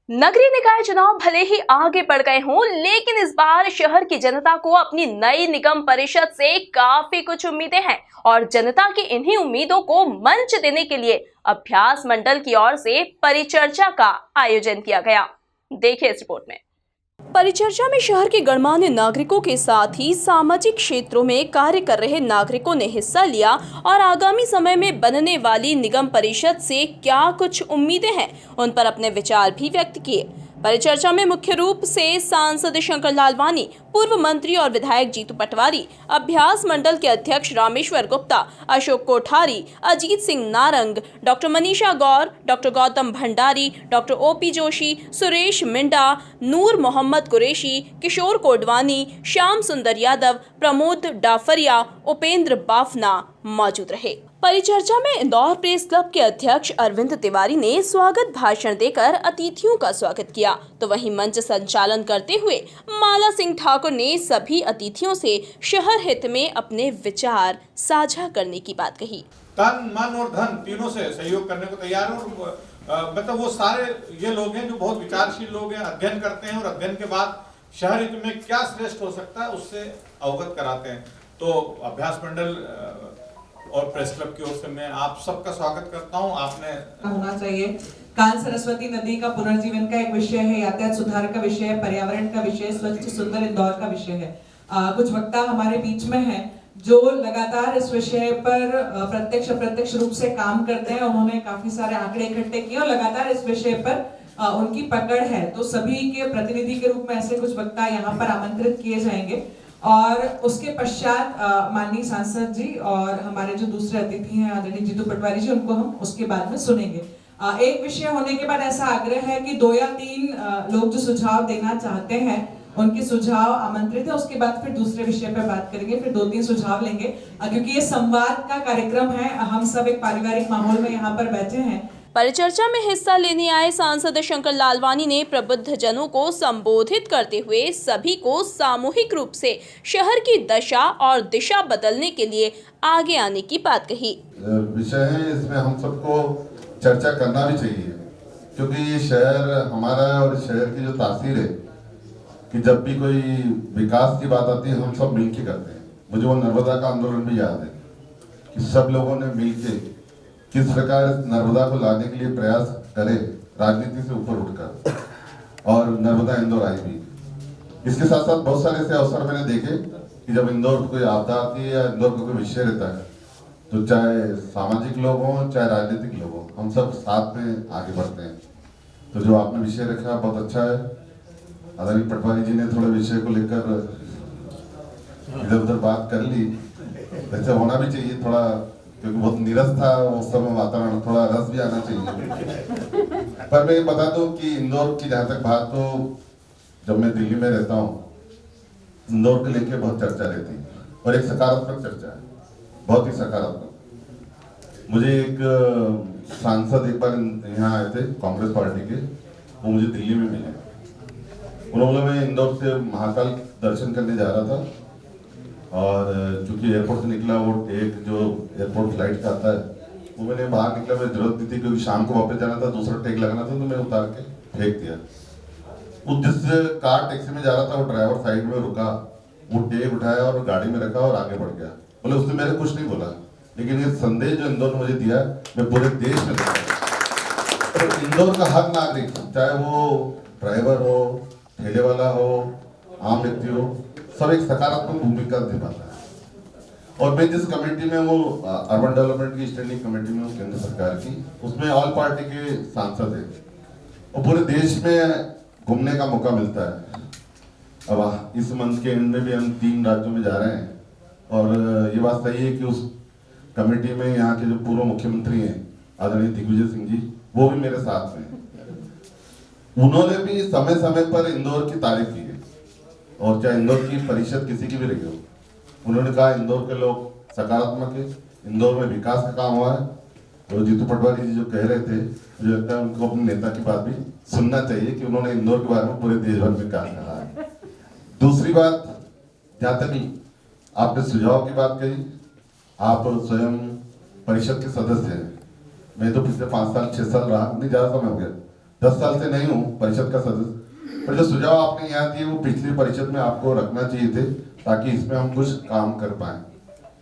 नगरीय निकाय चुनाव भले ही आगे बढ़ गए हों, लेकिन इस बार शहर की जनता को अपनी नई निगम परिषद से काफी कुछ उम्मीदें हैं और जनता की इन्हीं उम्मीदों को मंच देने के लिए अभ्यास मंडल की ओर से परिचर्चा का आयोजन किया गया। देखिए इस रिपोर्ट में। परिचर्चा में शहर के गणमान्य नागरिकों के साथ ही सामाजिक क्षेत्रों में कार्य कर रहे नागरिकों ने हिस्सा लिया और आगामी समय में बनने वाली निगम परिषद से क्या कुछ उम्मीदें हैं उन पर अपने विचार भी व्यक्त किए। परिचर्चा में मुख्य रूप से सांसद शंकर लालवानी, पूर्व मंत्री और विधायक जीतू पटवारी, अभ्यास मंडल के अध्यक्ष Rameshwar Gupta, Ashok Kothari, Ajit Singh Narang, doctor Manisha Gaur, doctor Gautam Bhandari, doctor OP Joshi, Suresh Minda, Noor Mohammad Qureshi, Kishore Kodwani, Shyam Sundar Yadav, Pramod डाफरिया, Upendra Bafna मौजूद रहे। परिचर्चा में इंदौर प्रेस क्लब के अध्यक्ष अरविंद तिवारी ने स्वागत भाषण देकर अतिथियों का स्वागत किया, तो वहीं मंच संचालन करते हुए माला सिंह ठाकुर ने सभी अतिथियों से शहर हित में अपने विचार साझा करने की बात कही। तन, मन और धन तीनों से सहयोग करने को तैयार है और मतलब वो सारे ये लोग हैं जो बहुत विचारशील लोग हैं, अध्ययन करते हैं और अध्ययन के बाद शहर हित में क्या श्रेष्ठ हो सकता है उससे अवगत कराते हैं। तो अभ्यास मंडल और प्रेस क्लब की ओर से मैं आप सबका स्वागत करता हूं। आपने होना चाहिए। काल सरस्वती नदी का पुनर्जीवन का एक विषय है, यातायात सुधार का विषय है, पर्यावरण का विषय, स्वच्छ सुंदर इंदौर का विषय है। कुछ वक्ता हमारे बीच में हैं जो लगातार इस विषय पर प्रत्यक्ष अप्रत्यक्ष रूप से काम करते हैं। उन्होंने काफी सारे आंकड़े इकट्ठे किए और लगातार इस विषय पर उनकी पकड़ है। तो सभी के प्रतिनिधि के रूप में ऐसे कुछ वक्ता यहाँ पर आमंत्रित किए जाएंगे और उसके पश्चात माननीय सांसद जी और हमारे जो दूसरे अतिथि हैं आदरणीय जीतू पटवारी जी, उनको हम उसके बाद में सुनेंगे। एक विषय होने के बाद ऐसा आग्रह है कि 2 या 3 लोग जो सुझाव देना चाहते हैं उनके सुझाव आमंत्रित है। उसके बाद फिर दूसरे विषय पर बात करेंगे, फिर 2-3 सुझाव लेंगे क्योंकि ये संवाद का कार्यक्रम है। हम सब एक पारिवारिक माहौल में यहाँ पर बैठे हैं। परिचर्चा में हिस्सा लेने आए सांसद शंकर लालवानी ने प्रबुद्ध जनों को संबोधित करते हुए सभी को सामूहिक रूप से शहर की दशा और दिशा बदलने के लिए आगे आने की बात कही। विषय है, इसमें हम सबको चर्चा करना भी चाहिए क्योंकि ये शहर हमारा है और शहर की जो तासीर है कि जब भी कोई विकास की बात आती है हम सब मिलके करते हैं। मुझे वो नर्मदा का आंदोलन भी याद है कि सब लोगों ने मिलके किस प्रकार नर्मदा को लाने के लिए प्रयास करे, राजनीति से ऊपर उठकर, और नर्मदा इंदौर आई भी। इसके साथ साथ बहुत सारे ऐसे अवसर मैंने देखे कि जब इंदौर को कोई आपदा आती है या इंदौर को कोई विषय रहता है तो चाहे सामाजिक लोग हों चाहे राजनीतिक लोग हों, हम सब साथ में आगे बढ़ते हैं। तो जो आपने विषय रखा बहुत अच्छा है। आदरणीय पटवारी जी ने थोड़े विषय को लेकर इधर उधर बात कर ली, वैसे होना भी चाहिए थोड़ा, क्योंकि बहुत नीरस था उस समय वातावरण, थोड़ा रस भी आना चाहिए। पर मैं बता दूं कि इंदौर की जहाँ तक बात, तो जब मैं दिल्ली में रहता हूँ इंदौर को लेकर बहुत चर्चा रहती है और एक सकारात्मक चर्चा है, बहुत ही सकारात्मक। मुझे एक सांसद एक बार यहाँ आए थे कांग्रेस पार्टी के, वो मुझे दिल्ली में मिले। उन्होंने, मैं इंदौर से महाकाल दर्शन करने जा रहा था और चूंकि एयरपोर्ट से निकला, वो एक जो एयरपोर्ट फ्लाइट का आता है वो मैंने बाहर निकला, मैं जरूरत नहीं थी क्योंकि शाम को वापस जाना था, दूसरा टेक लगाना था, तो मैं उतार के फेंक दिया। वो जिस कार टैक्सी में जा रहा था वो ड्राइवर साइड में रुका, वो टेक उठाया और गाड़ी में रखा और आगे बढ़ गया। बोले उसने मेरे कुछ नहीं बोला, लेकिन ये संदेश जो इंदौर ने मुझे दिया मैं पूरे देश में दिया। तो इंदौर का हर नागरिक, चाहे वो ड्राइवर हो, ठेले वाला हो, आम व्यक्ति हो, सब एक सकारात्मक भूमिका निभाता है। और मैं जिस कमेटी में, वो अर्बन डेवलपमेंट की स्टैंडिंग कमेटी में हूँ केंद्र सरकार की, उसमें ऑल पार्टी के सांसद है और पूरे देश में घूमने का मौका मिलता है। अब इस मंथ के एंड में भी हम 3 राज्यों में जा रहे हैं और ये बात सही है कि उस कमेटी में यहाँ के जो पूर्व मुख्यमंत्री हैं आदरणीय दिग्विजय सिंह जी, वो भी मेरे साथ में। उन्होंने भी समय समय पर इंदौर की तारीफ की है और चाहे इंदौर की परिषद किसी की भी रही हो, उन्होंने कहा इंदौर के लोग सकारात्मक है, इंदौर में विकास का काम हुआ है। तो जीतू पटवारी जी जो कह रहे थे, मुझे लगता है उनको अपने नेता की बात भी सुनना चाहिए कि उन्होंने इंदौर के बारे में पूरे देश भर में काम कहा है। दूसरी बात, जहाँ तक आपने सुझाव की बात कही, आप स्वयं परिषद के सदस्य हैं। मैं तो पिछले 5 साल 6 साल रहा, नहीं ज्यादा समय हो गया, 10 साल से नहीं हूँ परिषद का सदस्य, पर जो सुझाव आपने यहाँ दिए वो पिछली परिषद में आपको रखना चाहिए थे, ताकि इसमें हम कुछ काम कर पाए।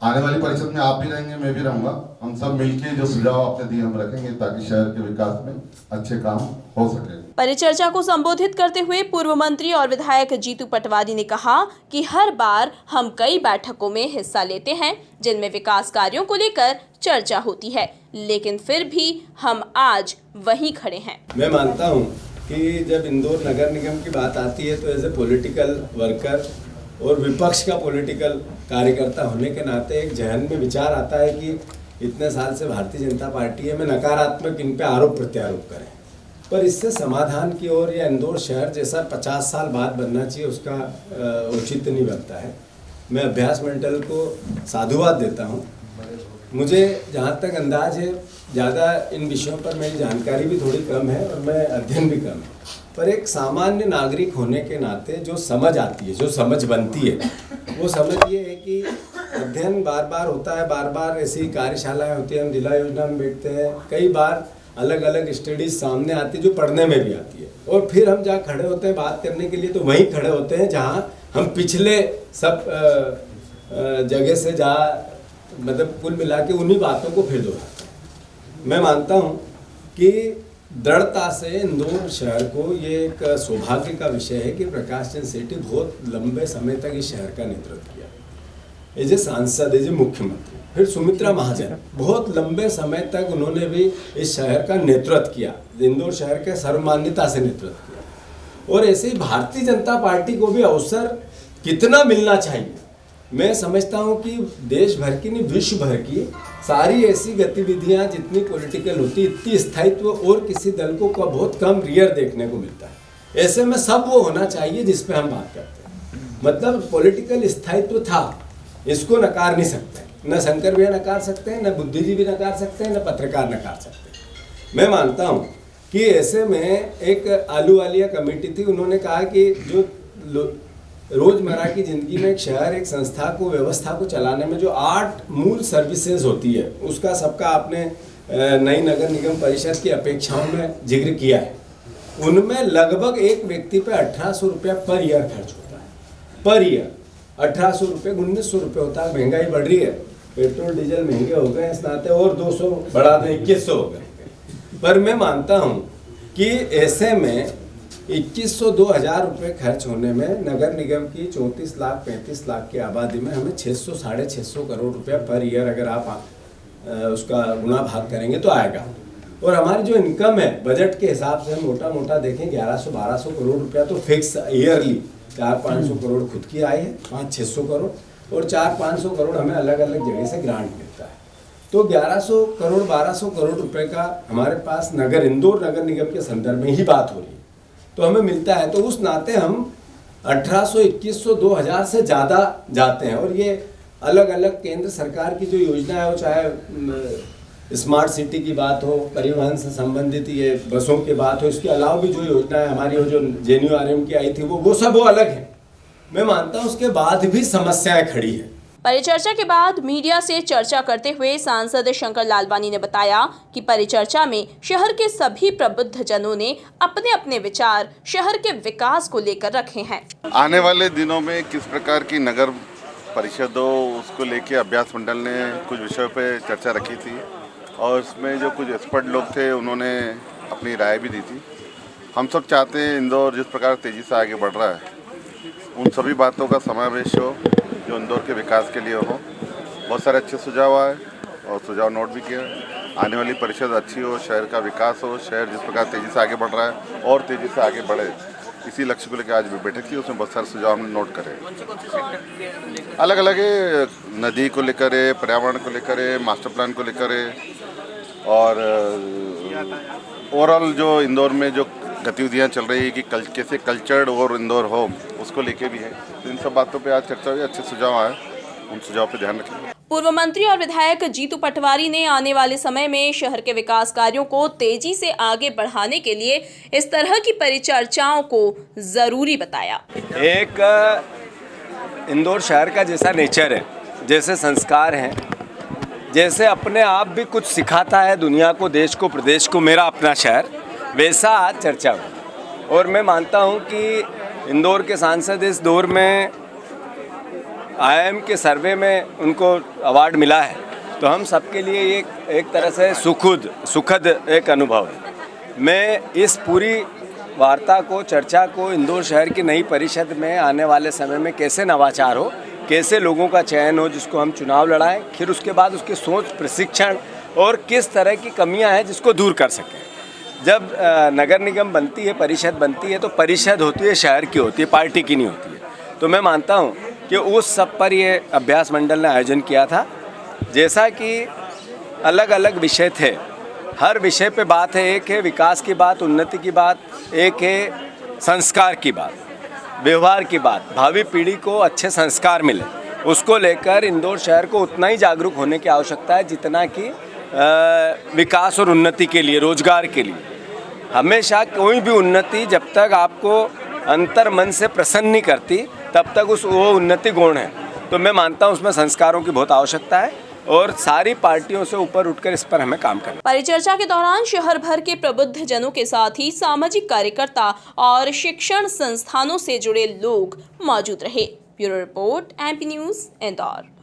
आने वाली परिषद में आप भी रहेंगे, मैं भी रहूंगा, हम सब मिलके जो सुझाव आपने दिए हम रखेंगे, ताकि शहर के विकास में अच्छे काम हो सके। परिचर्चा को संबोधित करते हुए पूर्व मंत्री और विधायक जीतू पटवारी ने कहा कि हर बार हम कई बैठकों में हिस्सा लेते हैं जिनमें विकास कार्यों को लेकर चर्चा होती है, लेकिन फिर भी हम आज वहीं खड़े हैं। मैं मानता हूं कि जब इंदौर नगर निगम की बात आती है तो एज ए पॉलिटिकल वर्कर और विपक्ष का पॉलिटिकल कार्यकर्ता होने के नाते एक जहन में विचार आता है कि इतने साल से भारतीय जनता पार्टी है, में नकारात्मक इन पे आरोप प्रत्यारोप करें, पर इससे समाधान की ओर या इंदौर शहर जैसा 50 साल बाद बनना चाहिए उसका औचित्य नहीं बनता है। मैं अभ्यास मंडल को साधुवाद देता हूँ। मुझे जहाँ तक अंदाज है, ज़्यादा इन विषयों पर मेरी जानकारी भी थोड़ी कम है और मैं अध्ययन भी कम है, पर एक सामान्य नागरिक होने के नाते जो समझ आती है, जो समझ बनती है, वो समझ ये है कि अध्ययन बार बार होता है, बार बार ऐसी कार्यशालाएं होती हैं, हम जिला योजना में बैठते हैं, कई बार अलग अलग स्टडीज सामने आती है जो पढ़ने में भी आती है, और फिर हम जहाँ खड़े होते हैं बात करने के लिए तो वहीं खड़े होते हैं जहाँ हम पिछले सब जगह से जहाँ मतलब कुल मिला के उन्हीं बातों को फिर दोहराते हैं। मैं मानता हूँ कि दृढ़ता से इंदौर शहर को ये एक सौभाग्य का विषय है कि प्रकाश चंद सेठी बहुत लंबे समय तक इस शहर का नेतृत्व किया एज ए सांसद, एज ए मुख्यमंत्री। फिर सुमित्रा महाजन बहुत लंबे समय तक उन्होंने भी इस शहर का नेतृत्व किया, इंदौर शहर के सर्वमान्यता से नेतृत्व किया। और ऐसे ही भारतीय जनता पार्टी को भी अवसर कितना मिलना चाहिए। मैं समझता हूँ कि देश भर की नहीं विश्व भर की सारी ऐसी गतिविधियाँ जितनी पॉलिटिकल होती, इतनी स्थायित्व और किसी दल को बहुत कम रियर देखने को मिलता है। ऐसे में सब वो होना चाहिए जिस पे हम बात करते हैं। मतलब पॉलिटिकल स्थायित्व था, इसको नकार नहीं सकते, न शंकर भैया नकार सकते हैं, न बुद्धिजीवी नकार सकते हैं, न पत्रकार नकार सकते हैं। मैं मानता हूँ कि ऐसे में एक आलूवालिया कमेटी थी, उन्होंने कहा कि जो रोजमर्रा की जिंदगी में एक शहर, एक संस्था को, व्यवस्था को चलाने में जो 8 मूल सर्विसेज होती है, उसका सबका आपने नई नगर निगम परिषद की अपेक्षाओं में जिक्र किया है। उनमें लगभग एक व्यक्ति पे 1800 रुपया पर ईयर खर्च होता है, पर ईयर 1800 रुपये, 1900 रुपये होता है। महंगाई बढ़ रही है, पेट्रोल डीजल महंगे हो गए, इस नाते और 200 बढ़ा दें 2100 हो गए। पर मैं मानता हूँ कि ऐसे में 2100-2000 रुपये खर्च होने में नगर निगम की 34 लाख 35 लाख की आबादी में हमें 600-650 करोड़ रुपया पर ईयर अगर आप उसका गुणा भाग करेंगे तो आएगा। और हमारी जो इनकम है बजट के हिसाब से हम मोटा मोटा देखें 1100-1200 करोड़ रुपया तो फिक्स ईयरली 400-500 करोड़ खुद की आय है, 500-600 करोड़, और 400-500 करोड़ हमें अलग अलग जगह से ग्रांट मिलता है। तो 1100 करोड़ 1200 करोड़ रुपए का हमारे पास इंदौर नगर निगम के संदर्भ में ही बात हो रही है तो हमें मिलता है। तो उस नाते हम 1800, 2100, 2000 से ज़्यादा जाते हैं। और ये अलग अलग केंद्र सरकार की जो योजना है, वो चाहे स्मार्ट सिटी की बात हो, परिवहन से संबंधित ये बसों की बात हो, इसके अलावा भी जो योजना है हमारी, वो जो JNURM की आई थी, वो सब वो अलग है। मैं मानता हूँ उसके बाद भी समस्याएं खड़ी है। परिचर्चा के बाद मीडिया से चर्चा करते हुए सांसद शंकर लालवानी ने बताया कि परिचर्चा में शहर के सभी प्रबुद्ध जनों ने अपने अपने विचार शहर के विकास को लेकर रखे हैं। आने वाले दिनों में किस प्रकार की नगर परिषद हो, उसको लेके अभ्यास मंडल ने कुछ विषयों पे चर्चा रखी थी और इसमें जो कुछ एक्सपर्ट लोग थे उन्होंने अपनी राय भी दी थी। हम सब चाहते हैं इंदौर जिस प्रकार तेज़ी से आगे बढ़ रहा है, उन सभी बातों का समावेश हो जो इंदौर के विकास के लिए हो। बहुत सारे अच्छे सुझाव आए और सुझाव नोट भी किया। आने वाली परिषद अच्छी हो, शहर का विकास हो, शहर जिस प्रकार तेज़ी से आगे बढ़ रहा है और तेज़ी से आगे बढ़े, इसी लक्ष्य को लेकर आज भी बैठक थी। उसमें बहुत सारे सुझाव हमने नोट करे, अलग अलग नदी को लेकर, पर्यावरण को लेकर, मास्टर प्लान को लेकर, और ओवरऑल जो इंदौर में जो गतिविधियाँ चल रही है कि कैसे कल्चर्ड और इंदौर हो, उसको लेके भी है। तो इन सब बातों पे आज चर्चा हुई, अच्छे सुझाव आए, उन सुझाव पे ध्यान रखेंगे। पूर्व मंत्री और विधायक जीतू पटवारी ने आने वाले समय में शहर के विकास कार्यों को तेजी से आगे बढ़ाने के लिए इस तरह की परिचर्चाओं को जरूरी बताया। एक इंदौर शहर का जैसा नेचर है, जैसे संस्कार हैं, जैसे अपने आप भी कुछ सिखाता है दुनिया को, देश को, प्रदेश को, मेरा अपना शहर, वैसा आज चर्चा हुई। और मैं मानता हूं कि इंदौर के सांसद इस दौर में IIM के सर्वे में उनको अवार्ड मिला है, तो हम सबके लिए ये एक तरह से सुखद एक अनुभव है। मैं इस पूरी वार्ता को, चर्चा को इंदौर शहर की नई परिषद में आने वाले समय में कैसे नवाचार हो, कैसे लोगों का चयन हो जिसको हम चुनाव लड़ाएं, फिर उसके बाद उसकी सोच, प्रशिक्षण और किस तरह की कमियां हैं जिसको दूर कर सकें। जब नगर निगम बनती है, परिषद बनती है, तो परिषद होती है शहर की, होती है पार्टी की नहीं होती है। तो मैं मानता हूं कि उस सब पर ये अभ्यास मंडल ने आयोजन किया था। जैसा कि अलग अलग विषय थे, हर विषय पे बात है। एक है विकास की बात, उन्नति की बात, एक है संस्कार की बात, व्यवहार की बात, भावी पीढ़ी को अच्छे संस्कार मिले, उसको लेकर इंदौर शहर को उतना ही जागरूक होने की आवश्यकता है जितना कि विकास और उन्नति के लिए, रोजगार के लिए। हमेशा कोई भी उन्नति जब तक आपको अंतर मन से प्रसन्न नहीं करती, तब तक वो उन्नति गौण है। तो मैं मानता हूँ उसमें संस्कारों की बहुत आवश्यकता है और सारी पार्टियों से ऊपर उठकर इस पर हमें काम करना। परिचर्चा के दौरान शहर भर के प्रबुद्ध जनों के साथ ही सामाजिक कार्यकर्ता और शिक्षण संस्थानों से जुड़े लोग मौजूद रहे। Bureau report, MP news, Indore.